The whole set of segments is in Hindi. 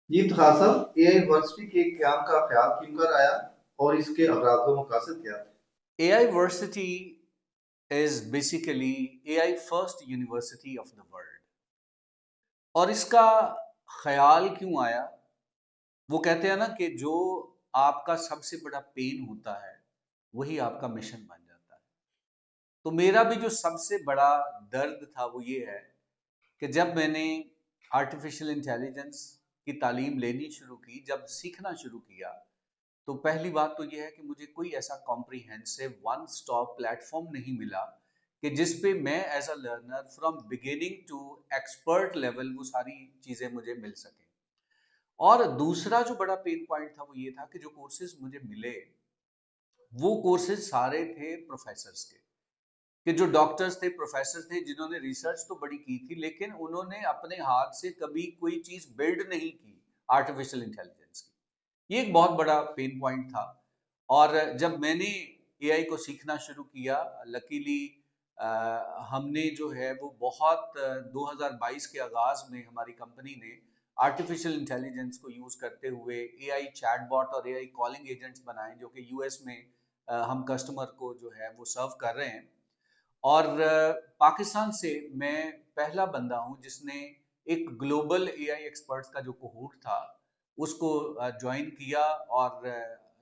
जी तो खान साहब, एआई यूनिवर्सिटी के क्याम का ख्याल क्यों कर आया और इसके अगराज व मकासद क्या थे? AI Versity is basically AI first university of the world। और इसका ख्याल क्यों आया? वो कहते हैं ना कि जो आपका सबसे बड़ा पेन होता है वही आपका मिशन बन जाता है। तो मेरा भी जो सबसे बड़ा दर्द था वो ये है कि जब मैंने आर्टिफिशियल इंटेलिजेंस की तालीम लेनी शुरू की, जब सीखना शुरू किया, तो पहली बात तो ये है कि मुझे कोई ऐसा कॉम्प्रिहेंसिव वन स्टॉप प्लेटफॉर्म नहीं मिला कि जिस पे मैं as a learner from beginning to expert level वो सारी चीज़ें मुझे मिल सकें। और दूसरा जो बड़ा पेन पॉइंट था वो ये था कि जो कोर्सेज मुझे मिले वो कोर्सेज सारे थे प्रोफेसर्स के, कि जो डॉक्टर्स थे, प्रोफेसर थे, जिन्होंने रिसर्च तो बड़ी की थी लेकिन उन्होंने अपने हाथ से कभी कोई चीज़ बिल्ड नहीं की आर्टिफिशियल इंटेलिजेंस की। ये एक बहुत बड़ा पेन पॉइंट था। और जब मैंने एआई को सीखना शुरू किया, लकीली हमने जो है वो बहुत 2022 के आगाज में हमारी कंपनी ने आर्टिफिशियल इंटेलिजेंस को यूज करते हुए एआई चैटबॉट और एआई कॉलिंग एजेंट्स बनाए, जो कि यूएस में हम कस्टमर को जो है वो सर्व कर रहे हैं। और पाकिस्तान से मैं पहला बंदा हूं जिसने एक ग्लोबल एआई एक्सपर्ट्स का जो कोहूट था उसको ज्वाइन किया। और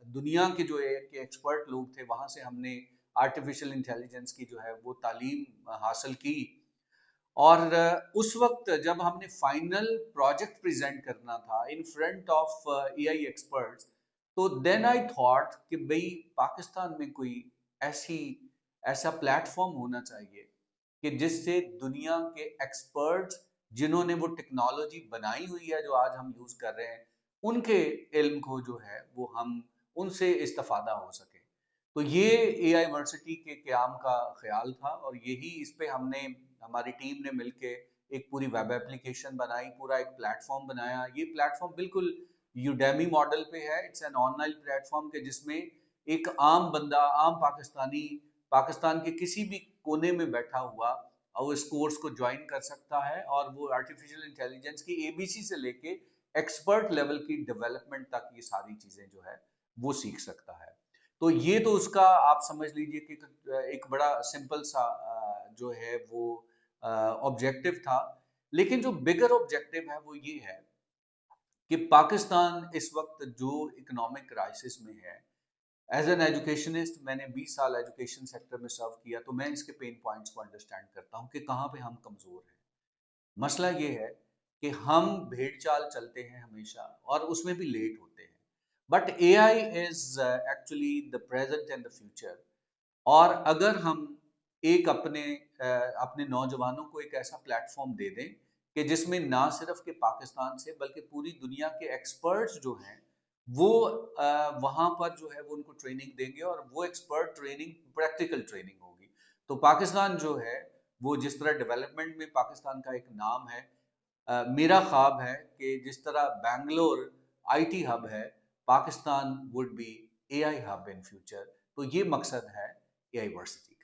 दुनिया के जो एआई के एक्सपर्ट लोग थे वहां से हमने आर्टिफिशियल इंटेलिजेंस की जो है वो तालीम हासिल की। और उस वक्त जब हमने फाइनल प्रोजेक्ट प्रेजेंट करना था in front of AI experts, तो देन आई थॉट कि भाई पाकिस्तान में कोई ऐसी ऐसा प्लेटफॉर्म होना चाहिए कि जिससे दुनिया के एक्सपर्ट्स जिन्होंने वो टेक्नोलॉजी बनाई हुई है जो आज हम यूज कर रहे हैं, उनके इल्म को जो है वो हम उनसे इस्तेफादा हो सके। तो ये एआई यूनिवर्सिटी के क्याम का ख्याल था और यही इस पे हमने, हमारी टीम ने मिलके एक पूरी वेब एप्लीकेशन बनाई, पूरा एक प्लेटफॉर्म बनाया। ये प्लेटफॉर्म बिल्कुल यूडेमी मॉडल पे है। इट्स एन ऑनलाइन प्लेटफॉर्म के जिसमें एक आम बंदा, आम पाकिस्तानी, पाकिस्तान के किसी भी कोने में बैठा हुआ और इस कोर्स को ज्वाइन कर सकता है और वो आर्टिफिशियल इंटेलिजेंस की एबीसी से लेके एक्सपर्ट लेवल की डेवलपमेंट तक ये सारी चीजें जो है वो सीख सकता है। तो ये तो उसका आप समझ लीजिए कि एक बड़ा सिंपल सा जो है वो ऑब्जेक्टिव था। लेकिन जो बिगर ऑब्जेक्टिव है वो ये है कि पाकिस्तान इस वक्त जो इकोनॉमिक क्राइसिस में है, एज एन एजुकेशनिस्ट मैंने 20 साल एजुकेशन सेक्टर में सर्व किया, तो मैं इसके पेन पॉइंट्स को अंडरस्टैंड करता हूँ कि कहाँ पे हम कमज़ोर हैं। मसला ये है कि हम भेड़ चाल चलते हैं हमेशा और उसमें भी लेट होते हैं। But AI is actually the present and the future. और अगर हम एक अपने नौजवानों को एक ऐसा प्लेटफॉर्म दे दें कि जिसमें ना सिर्फ के पाकिस्तान से बल्कि पूरी दुनिया के एक्सपर्ट्स जो हैं वो वहाँ पर जो है वो उनको ट्रेनिंग देंगे और वो एक्सपर्ट ट्रेनिंग प्रैक्टिकल ट्रेनिंग होगी, तो पाकिस्तान जो है वो जिस तरह डेवलपमेंट में पाकिस्तान का एक नाम है, मेरा ख्वाब है कि जिस तरह बैंगलोर आईटी हब है, Pakistan would be AI hub in future. तो ये मकसद है एआई यूनिवर्सिटी।